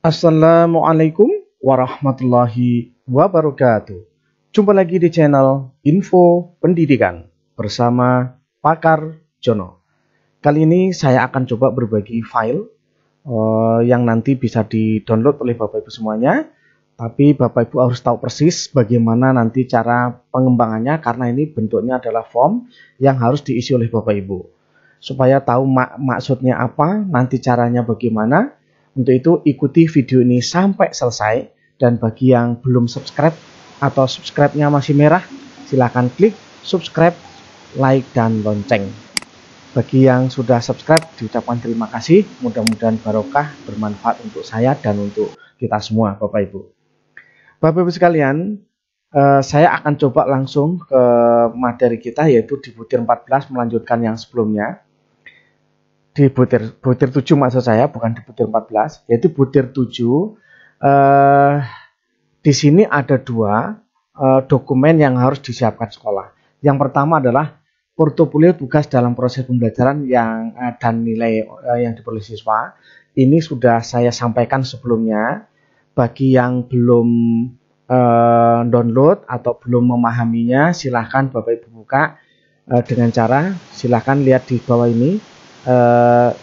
Assalamualaikum warahmatullahi wabarakatuh. Jumpa lagi di channel Info Pendidikan bersama Pakar Jono. Kali ini saya akan coba berbagi file yang nanti bisa di-download oleh Bapak Ibu semuanya. Tapi Bapak Ibu harus tahu persis bagaimana nanti cara pengembangannya, karena ini bentuknya adalah form yang harus diisi oleh Bapak Ibu. Supaya tahu maksudnya apa, nanti caranya bagaimana. Untuk itu ikuti video ini sampai selesai, dan bagi yang belum subscribe atau subscribe-nya masih merah, silahkan klik subscribe, like, dan lonceng. Bagi yang sudah subscribe diucapkan terima kasih, mudah-mudahan barokah, bermanfaat untuk saya dan untuk kita semua Bapak Ibu. Bapak Ibu sekalian, saya akan coba langsung ke materi kita, yaitu di butir 14 melanjutkan yang sebelumnya. Di butir 7 maksud saya, bukan di butir 14, yaitu butir 7. Di sini ada dua dokumen yang harus disiapkan sekolah. Yang pertama adalah portofolio tugas dalam proses pembelajaran dan nilai yang diperoleh siswa. Ini sudah saya sampaikan sebelumnya. Bagi yang belum download atau belum memahaminya, silahkan Bapak Ibu buka dengan cara silahkan lihat di bawah ini.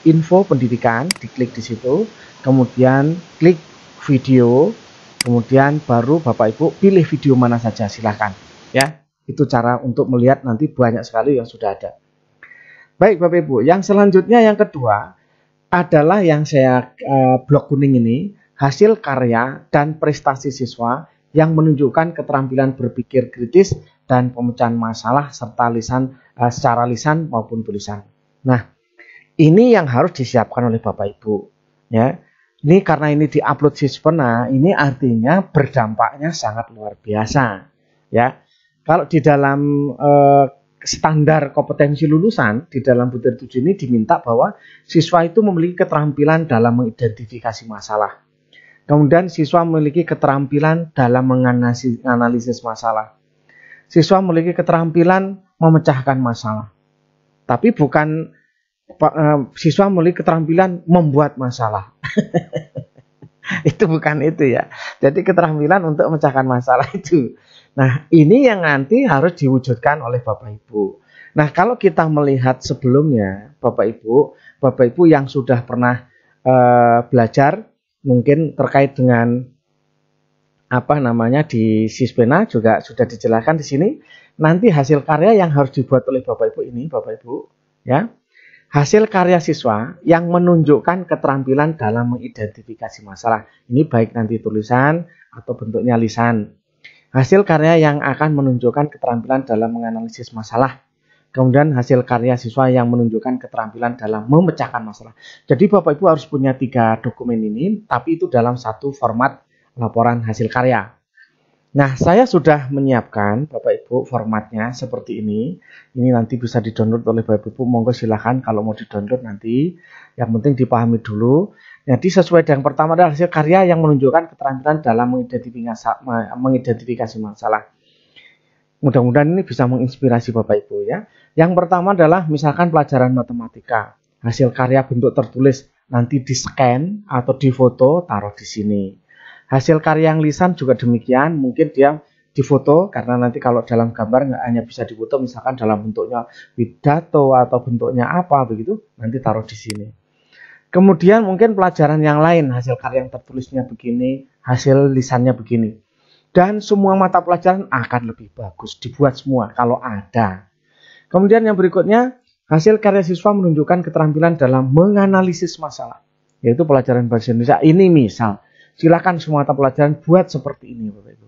Info pendidikan, diklik di situ, kemudian klik video, kemudian baru Bapak Ibu pilih video mana saja, silahkan ya. Itu cara untuk melihat, nanti banyak sekali yang sudah ada. Baik Bapak Ibu, yang selanjutnya yang kedua adalah yang saya blok kuning ini, hasil karya dan prestasi siswa yang menunjukkan keterampilan berpikir kritis dan pemecahan masalah serta secara lisan maupun tulisan. Nah, ini yang harus disiapkan oleh Bapak Ibu ya. Ini karena ini diupload Siswena, ini artinya berdampaknya sangat luar biasa ya. Kalau di dalam standar kompetensi lulusan di dalam butir 7 ini diminta bahwa siswa itu memiliki keterampilan dalam mengidentifikasi masalah. Kemudian siswa memiliki keterampilan dalam menganalisis masalah. Siswa memiliki keterampilan memecahkan masalah. Tapi bukan siswa memiliki keterampilan membuat masalah. Itu bukan itu ya. Jadi keterampilan untuk memecahkan masalah itu. Nah, ini yang nanti harus diwujudkan oleh Bapak Ibu. Nah, kalau kita melihat sebelumnya, Bapak Ibu yang sudah pernah belajar mungkin terkait dengan di Siswena juga sudah dijelaskan di sini. Nanti hasil karya yang harus dibuat oleh Bapak Ibu ini, Bapak Ibu ya. Hasil karya siswa yang menunjukkan keterampilan dalam mengidentifikasi masalah. Ini baik nanti tulisan atau bentuknya lisan. Hasil karya yang akan menunjukkan keterampilan dalam menganalisis masalah. Kemudian hasil karya siswa yang menunjukkan keterampilan dalam memecahkan masalah. Jadi Bapak Ibu harus punya 3 dokumen ini, tapi itu dalam satu format laporan hasil karya. Nah, saya sudah menyiapkan Bapak Ibu formatnya seperti ini. Ini nanti bisa di-download oleh Bapak Ibu. Monggo silahkan kalau mau di-download nanti. Yang penting dipahami dulu. Jadi sesuai dengan pertama adalah hasil karya yang menunjukkan keterampilan dalam mengidentifikasi masalah. Mudah-mudahan ini bisa menginspirasi Bapak Ibu ya. Yang pertama adalah misalkan pelajaran matematika. Hasil karya bentuk tertulis nanti di-scan atau di-foto, taruh di sini. Hasil karya yang lisan juga demikian, mungkin dia difoto karena nanti kalau dalam gambar nggak hanya bisa difoto, misalkan dalam bentuknya pidato atau bentuknya apa begitu, nanti taruh di sini. Kemudian mungkin pelajaran yang lain, hasil karya yang tertulisnya begini, hasil lisannya begini. Dan semua mata pelajaran akan lebih bagus, dibuat semua kalau ada. Kemudian yang berikutnya, hasil karya siswa menunjukkan keterampilan dalam menganalisis masalah, yaitu pelajaran bahasa Indonesia. Ini misal. Silakan semua mata pelajaran buat seperti ini Bapak Ibu.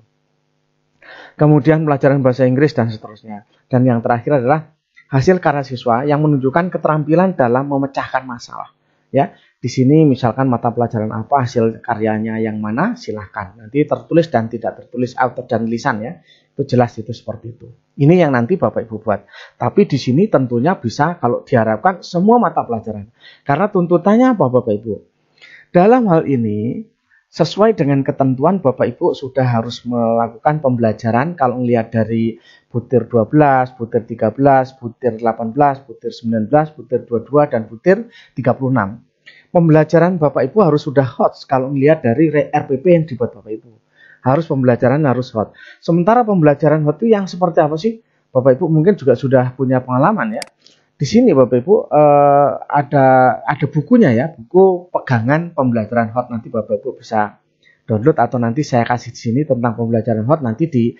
Kemudian pelajaran bahasa Inggris dan seterusnya. Dan yang terakhir adalah hasil karya siswa yang menunjukkan keterampilan dalam memecahkan masalah. Ya, di sini misalkan mata pelajaran apa, hasil karyanya yang mana, silahkan. Nanti tertulis dan tidak tertulis, autor dan lisan ya. Itu jelas itu seperti itu. Ini yang nanti Bapak Ibu buat. Tapi di sini tentunya bisa kalau diharapkan semua mata pelajaran. Karena tuntutannya apa Bapak Ibu? Dalam hal ini sesuai dengan ketentuan Bapak Ibu sudah harus melakukan pembelajaran kalau melihat dari butir 12, butir 13, butir 18, butir 19, butir 22, dan butir 36. pembelajaran Bapak Ibu harus sudah hot kalau melihat dari RPP yang dibuat Bapak Ibu. Harus pembelajaran harus hot. Sementara pembelajaran hot itu yang seperti apa sih? Bapak Ibu mungkin juga sudah punya pengalaman ya. Di sini Bapak Ibu ada bukunya ya, buku pegangan pembelajaran hot. Nanti Bapak Ibu bisa download atau nanti saya kasih di sini tentang pembelajaran hot, nanti di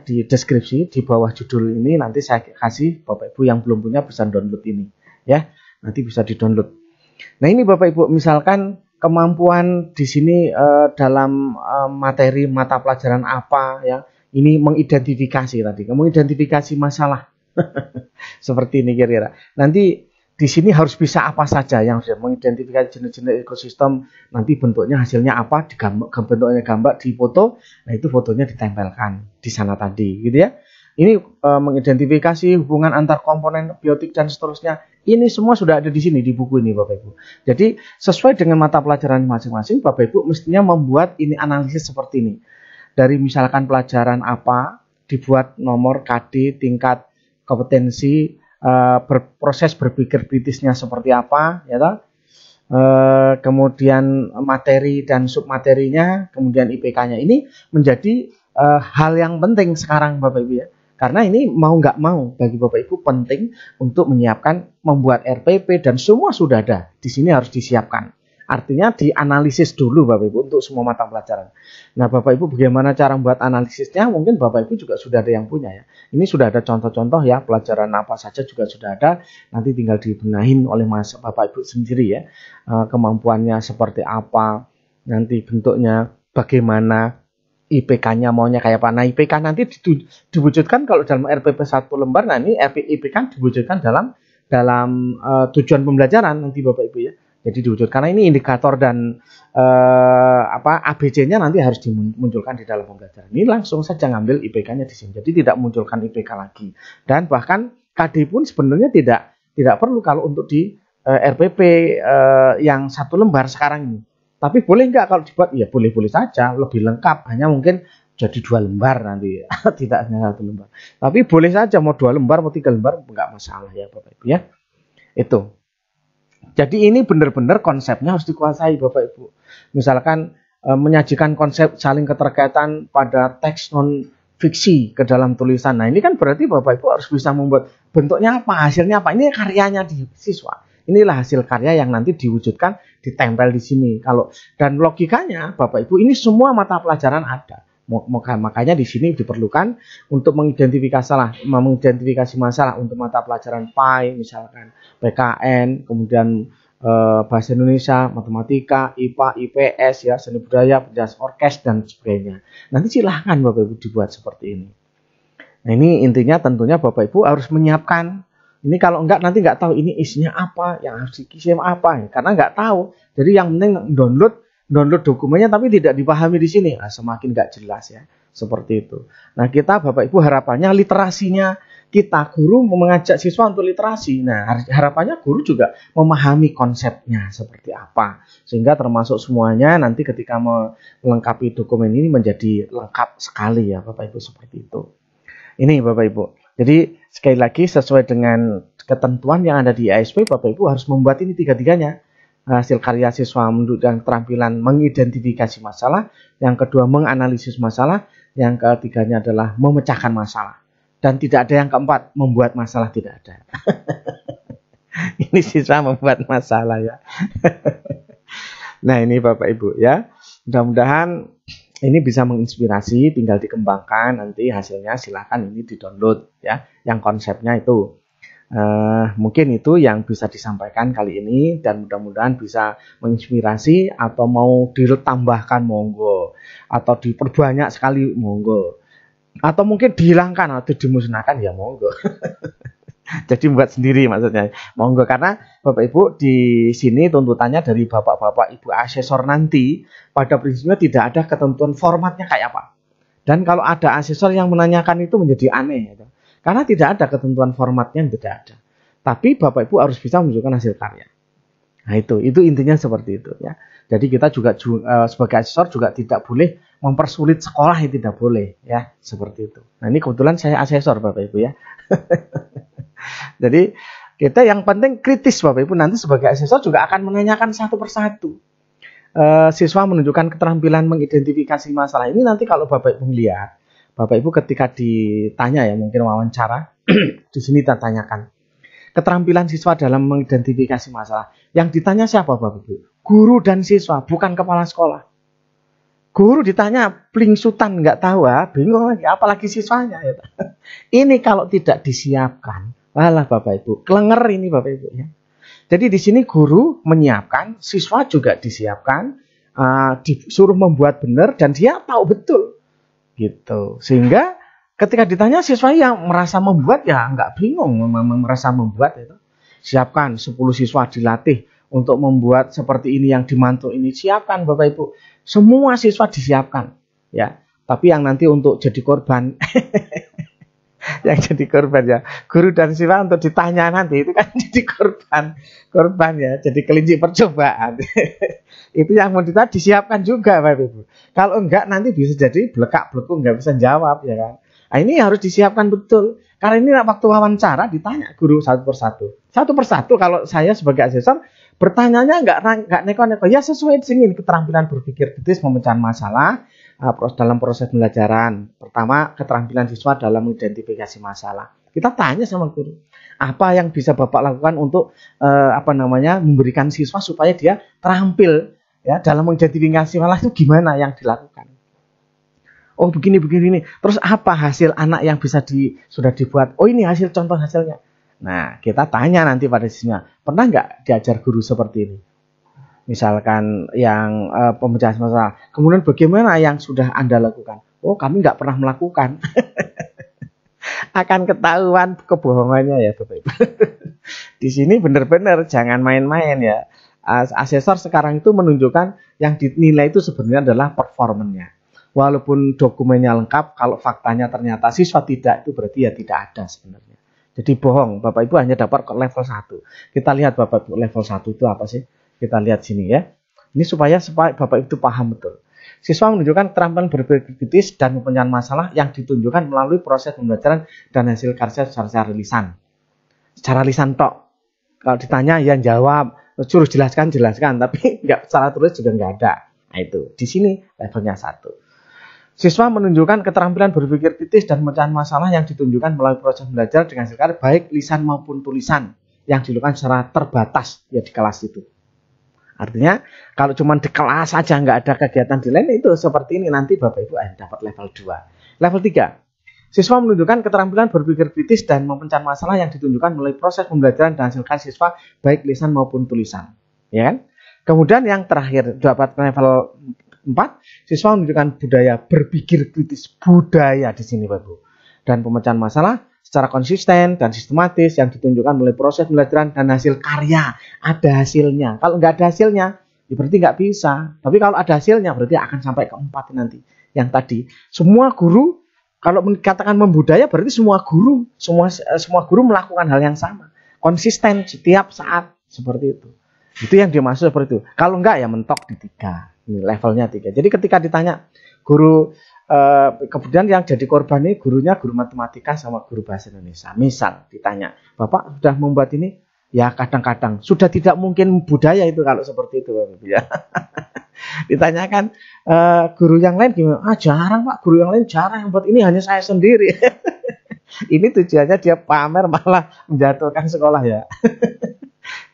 di deskripsi di bawah judul ini nanti saya kasih. Bapak Ibu yang belum punya bisa download ini ya. Nanti bisa di-download. Nah, ini Bapak Ibu misalkan kemampuan di sini dalam materi mata pelajaran apa ya. Ini mengidentifikasi tadi, mengidentifikasi masalah. Seperti ini kira-kira. Nanti di sini harus bisa apa saja yang sudah mengidentifikasi jenis-jenis ekosistem, nanti bentuknya hasilnya apa, bentuknya gambar di foto, nah itu fotonya ditempelkan di sana tadi, gitu ya. Ini mengidentifikasi hubungan antar komponen biotik dan seterusnya. Ini semua sudah ada di sini di buku ini Bapak Ibu. Jadi sesuai dengan mata pelajaran masing-masing, Bapak Ibu mestinya membuat ini analisis seperti ini. Dari misalkan pelajaran apa, dibuat nomor KD, tingkat kompetensi, proses berpikir kritisnya seperti apa, ya toh? Kemudian materi dan submaterinya, kemudian IPK-nya. Ini menjadi hal yang penting sekarang Bapak Ibu ya. Karena ini mau nggak mau bagi Bapak Ibu penting untuk menyiapkan, membuat RPP dan semua sudah ada. Di sini harus disiapkan. Artinya dianalisis dulu Bapak Ibu untuk semua mata pelajaran. Nah Bapak Ibu bagaimana cara membuat analisisnya? Mungkin Bapak Ibu juga sudah ada yang punya ya. Ini sudah ada contoh-contoh ya, pelajaran apa saja juga sudah ada. Nanti tinggal dibenahin oleh Bapak Ibu sendiri ya. Kemampuannya seperti apa, nanti bentuknya bagaimana, IPK-nya maunya kayak apa. Nah IPK nanti diwujudkan kalau dalam RPP 1 lembar. Nah ini IPK diwujudkan dalam tujuan pembelajaran nanti Bapak Ibu ya. Jadi diwujudkan, karena ini indikator dan ABC-nya nanti harus dimunculkan di dalam pembelajaran. Ini langsung saja ngambil IPK-nya di sini. Jadi tidak munculkan IPK lagi. Dan bahkan KD pun sebenarnya tidak perlu kalau untuk di RPP yang 1 lembar sekarang ini. Tapi boleh nggak kalau dibuat? Ya boleh-boleh saja, lebih lengkap. Hanya mungkin jadi 2 lembar nanti, tidak hanya 1 lembar. Tapi boleh saja mau 2 lembar, mau 3 lembar, nggak masalah ya Bapak Ibu ya. Itu. Jadi ini benar-benar konsepnya harus dikuasai Bapak Ibu. Misalkan menyajikan konsep saling keterkaitan pada teks non fiksi ke dalam tulisan. Nah ini kan berarti Bapak Ibu harus bisa membuat bentuknya apa, hasilnya apa. Ini karyanya di siswa. Inilah hasil karya yang nanti diwujudkan, ditempel di sini. Dan logikanya Bapak Ibu ini semua mata pelajaran ada. Makanya di sini diperlukan untuk mengidentifikasi masalah untuk mata pelajaran PAI, misalkan PKN, kemudian bahasa Indonesia, matematika, IPA, IPS, ya, seni budaya, penjelasan orkes dan sebagainya. Nanti silahkan Bapak Ibu dibuat seperti ini. Nah ini intinya tentunya Bapak Ibu harus menyiapkan. Ini kalau enggak nanti enggak tahu ini isinya apa, yang harus dikirim apa, karena enggak tahu. Jadi yang penting download dokumennya tapi tidak dipahami di sini. Nah, semakin nggak jelas ya. Seperti itu. Nah, kita Bapak Ibu harapannya literasinya kita guru mengajak siswa untuk literasi. Nah, harapannya guru juga memahami konsepnya seperti apa. Sehingga termasuk semuanya nanti ketika melengkapi dokumen ini menjadi lengkap sekali ya Bapak Ibu seperti itu. Ini Bapak Ibu. Jadi sekali lagi sesuai dengan ketentuan yang ada di ASP, Bapak Ibu harus membuat ini tiga-tiganya. Hasil karya siswa menunjukkan keterampilan mengidentifikasi masalah, yang kedua menganalisis masalah, yang ketiganya adalah memecahkan masalah. Dan tidak ada yang keempat, membuat masalah, tidak ada. Ini siswa membuat masalah ya. Nah ini Bapak Ibu ya, mudah-mudahan ini bisa menginspirasi, tinggal dikembangkan, nanti hasilnya silahkan ini di-download ya, yang konsepnya itu. Mungkin itu yang bisa disampaikan kali ini dan mudah-mudahan bisa menginspirasi, atau mau ditambahkan monggo, atau diperbanyak sekali monggo, atau mungkin dihilangkan atau dimusnahkan ya monggo. Jadi buat sendiri maksudnya monggo, karena Bapak Ibu di sini tuntutannya dari Bapak-bapak Ibu asesor nanti pada prinsipnya tidak ada ketentuan formatnya kayak apa. Dan kalau ada asesor yang menanyakan itu menjadi aneh gitu. Karena tidak ada ketentuan formatnya, tidak ada. Tapi Bapak Ibu harus bisa menunjukkan hasil karya. Nah itu intinya seperti itu ya. Jadi kita juga sebagai asesor juga tidak boleh mempersulit sekolah, ya tidak boleh ya, seperti itu. Nah ini kebetulan saya asesor Bapak Ibu ya. Jadi Kita yang penting kritis Bapak Ibu, nanti sebagai asesor juga akan menanyakan satu persatu. Siswa menunjukkan keterampilan mengidentifikasi masalah ini, nanti kalau Bapak Ibu lihat, Bapak Ibu ketika ditanya ya, mungkin wawancara, di sini kita tanyakan keterampilan siswa dalam mengidentifikasi masalah. Yang ditanya siapa Bapak Ibu? Guru dan siswa, bukan kepala sekolah. Guru ditanya plingsutan nggak tahu, bingung lagi, apalagi siswanya. Ya. Ini kalau tidak disiapkan, walah Bapak Ibu, kelenger ini Bapak Ibu ya. Jadi di sini guru menyiapkan, siswa juga disiapkan, disuruh membuat benar dan dia tahu betul, gitu. Sehingga ketika ditanya siswa yang merasa membuat ya nggak bingung, merasa membuat itu. Siapkan 10 siswa dilatih untuk membuat seperti ini yang dimantul ini, siapkan Bapak Ibu. Semua siswa disiapkan, ya. Tapi yang nanti untuk jadi korban, yang jadi korban ya, guru dan siswa untuk ditanya nanti itu kan jadi korban ya, jadi kelinci percobaan. Itu yang mau ditanya disiapkan juga Bapak Ibu. Kalau enggak nanti bisa jadi belekak-belekuk nggak bisa jawab ya kan. Nah, ini harus disiapkan betul. Karena ini waktu wawancara ditanya guru satu persatu. Satu persatu kalau saya sebagai asesor bertanyanya nggak neko-neko. Ya sesuai dengan keterampilan berpikir kritis, memecahkan masalah dalam proses pembelajaran. Pertama, keterampilan siswa dalam mengidentifikasi masalah. Kita tanya sama guru, apa yang bisa Bapak lakukan untuk memberikan siswa supaya dia terampil ya dalam mengidentifikasi masalah, itu gimana yang dilakukan? Oh begini. Terus apa hasil anak yang sudah dibuat? Oh ini hasil contoh hasilnya. Nah kita tanya nanti pada siswa, pernah nggak diajar guru seperti ini? Misalkan yang pemecahan masalah. Kemudian bagaimana yang sudah Anda lakukan? Oh kami nggak pernah melakukan. Akan ketahuan kebohongannya ya Bapak Ibu. Di sini benar-benar jangan main-main ya. Asesor sekarang itu menunjukkan yang dinilai itu sebenarnya adalah performanya. Walaupun dokumennya lengkap, kalau faktanya ternyata siswa tidak, itu berarti ya tidak ada sebenarnya. Jadi bohong, Bapak Ibu hanya dapat level 1. Kita lihat Bapak Ibu level 1 itu apa sih? Kita lihat sini ya. Ini supaya Bapak Ibu paham betul. Siswa menunjukkan keterampilan berpikir kritis dan memecahkan masalah yang ditunjukkan melalui proses pembelajaran dan hasil karya secara lisan. Secara lisan tok. Kalau ditanya ya jawab, suruh jelaskan, tapi nggak secara tulis juga nggak ada. Nah itu, di sini levelnya 1. Siswa menunjukkan keterampilan berpikir kritis dan memecahkan masalah yang ditunjukkan melalui proses belajar dengan hasil karya baik lisan maupun tulisan yang dilakukan secara terbatas ya di kelas itu. Artinya kalau cuma di kelas saja nggak ada kegiatan di lain itu seperti ini, nanti Bapak Ibu dapat level 2. Level 3. Siswa menunjukkan keterampilan berpikir kritis dan memecahkan masalah yang ditunjukkan melalui proses pembelajaran dan hasil karya siswa baik lisan maupun tulisan. Ya kan? Kemudian yang terakhir dapat level 4, siswa menunjukkan budaya berpikir kritis, budaya di sini Bapak Ibu, dan pemecahan masalah secara konsisten dan sistematis yang ditunjukkan melalui proses pembelajaran dan hasil karya. Ada hasilnya. Kalau nggak ada hasilnya, ya berarti nggak bisa. Tapi kalau ada hasilnya, berarti akan sampai ke 4 nanti. Yang tadi, semua guru kalau dikatakan membudaya, berarti semua guru melakukan hal yang sama, konsisten setiap saat seperti itu. Itu yang dimaksud seperti itu. Kalau enggak ya mentok di 3. Ini levelnya 3. Jadi ketika ditanya guru, kemudian yang jadi korban ini gurunya guru matematika sama guru bahasa Indonesia. Misal ditanya, Bapak sudah membuat ini? Ya kadang-kadang. Sudah tidak mungkin budaya itu kalau seperti itu Bapak ya. Ditanyakan guru yang lain gimana? Jarang Pak, guru yang lain jarang yang buat ini, hanya saya sendiri. Ini tujuannya dia pamer malah menjatuhkan sekolah ya.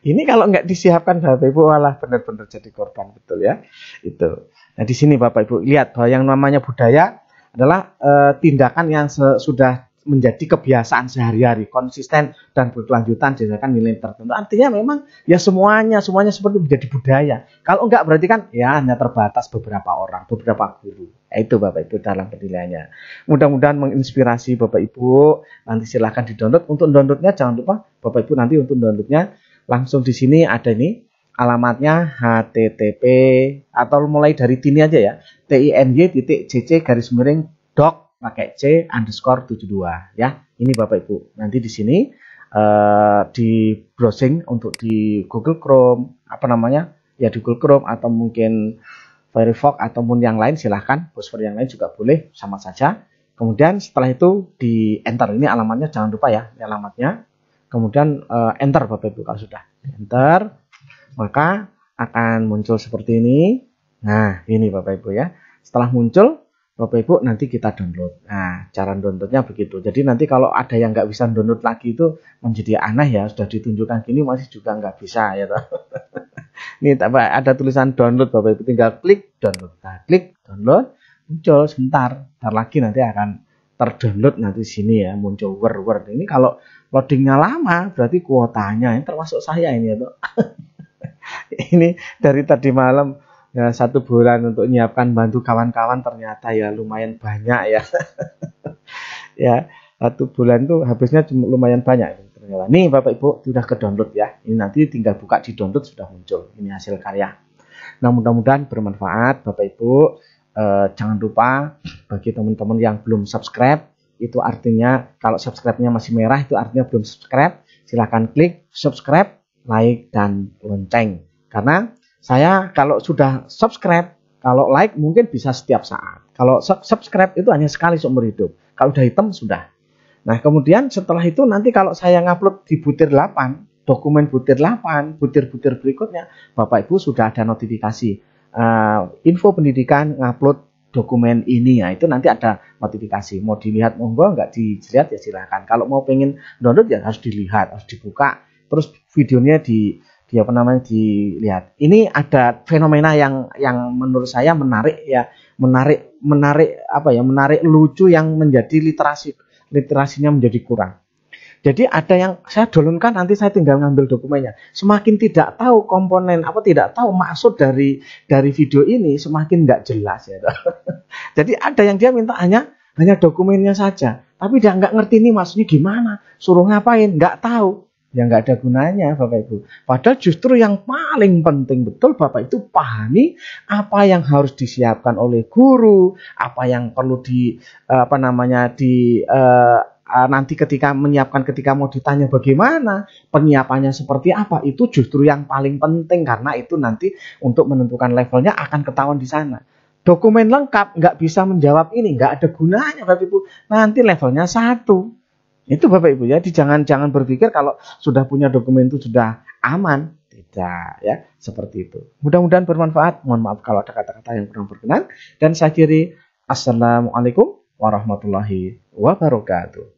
Ini kalau nggak disiapkan Bapak Ibu malah benar-benar jadi korban betul ya. Itu. Nah di sini Bapak Ibu lihat bahwa yang namanya budaya adalah tindakan yang sudah menjadi kebiasaan sehari-hari, konsisten dan berkelanjutan berdasarkan nilai tertentu. Artinya memang ya semuanya seperti menjadi budaya. Kalau enggak berarti kan ya hanya terbatas beberapa orang, beberapa guru. Itu Bapak Ibu dalam penilaiannya. Mudah-mudahan menginspirasi Bapak Ibu. Nanti silahkan di-download. Untuk downloadnya jangan lupa Bapak Ibu nanti untuk downloadnya langsung di sini ada ini alamatnya http atau mulai dari ini aja ya, tiny.cc_doc pakai C_72 ya. Ini Bapak Ibu. Nanti di sini di browsing untuk di Google Chrome ya di Google Chrome atau mungkin Firefox ataupun yang lain silahkan, browser yang lain juga boleh, sama saja. Kemudian setelah itu di enter, ini alamatnya jangan lupa ya, ini alamatnya. kemudian enter Bapak Ibu. Kalau sudah enter, maka akan muncul seperti ini. Nah, ini Bapak Ibu ya. Setelah muncul, Bapak Ibu nanti kita download. Nah, cara downloadnya begitu. Jadi nanti kalau ada yang nggak bisa download lagi itu menjadi aneh ya. Sudah ditunjukkan gini masih juga nggak bisa ya. Ini ada tulisan download Bapak Ibu. Tinggal klik download. Nah, klik download, muncul sebentar. Ntar lagi nanti akan terdownload nanti sini ya. Muncul word. Ini kalau loadingnya lama berarti kuotanya. Ini termasuk saya ini ya. Ini dari tadi malam. Ya, 1 bulan untuk menyiapkan bantu kawan-kawan ternyata ya lumayan banyak ya. Ya, 1 bulan itu habisnya lumayan banyak ternyata. Nih Bapak Ibu sudah ke download ya. Ini nanti tinggal buka di download sudah muncul. Ini hasil karya. Nah, mudah-mudahan bermanfaat Bapak Ibu. Jangan lupa bagi teman-teman yang belum subscribe, itu artinya kalau subscribe-nya masih merah itu artinya belum subscribe. Silahkan klik subscribe, like dan lonceng. Karena saya kalau sudah subscribe, kalau like mungkin bisa setiap saat. Kalau subscribe itu hanya sekali seumur hidup. Kalau udah hitam sudah. Nah, kemudian setelah itu nanti kalau saya ngupload di butir 8, dokumen butir 8, butir-butir berikutnya, Bapak Ibu sudah ada notifikasi. Info pendidikan ngupload dokumen ini. Ya, itu nanti ada notifikasi. Mau dilihat monggo, nggak dilihat ya silakan. Kalau mau pengen download ya harus dilihat, harus dibuka. Terus videonya dilihat. Ini ada fenomena yang menurut saya menarik ya, menarik lucu yang menjadi literasinya menjadi kurang. Jadi ada yang saya downloadkan nanti saya tinggal ngambil dokumennya. Semakin tidak tahu komponen tidak tahu maksud dari video ini semakin nggak jelas ya. Jadi ada yang dia minta hanya dokumennya saja, tapi dia nggak ngerti ini maksudnya gimana, suruh ngapain, nggak tahu. Ya nggak ada gunanya Bapak Ibu. Padahal justru yang paling penting betul Bapak itu pahami apa yang harus disiapkan oleh guru, apa yang perlu nanti ketika menyiapkan, ketika mau ditanya bagaimana penyiapannya seperti apa, itu justru yang paling penting karena itu nanti untuk menentukan levelnya akan ketahuan di sana. Dokumen lengkap nggak bisa menjawab ini, nggak ada gunanya Bapak Ibu. Nanti levelnya 1. Itu Bapak Ibu ya, jangan berpikir kalau sudah punya dokumen itu sudah aman. Tidak ya, seperti itu. Mudah-mudahan bermanfaat. Mohon maaf kalau ada kata-kata yang kurang berkenan. Dan saya akhiri, Assalamualaikum warahmatullahi wabarakatuh.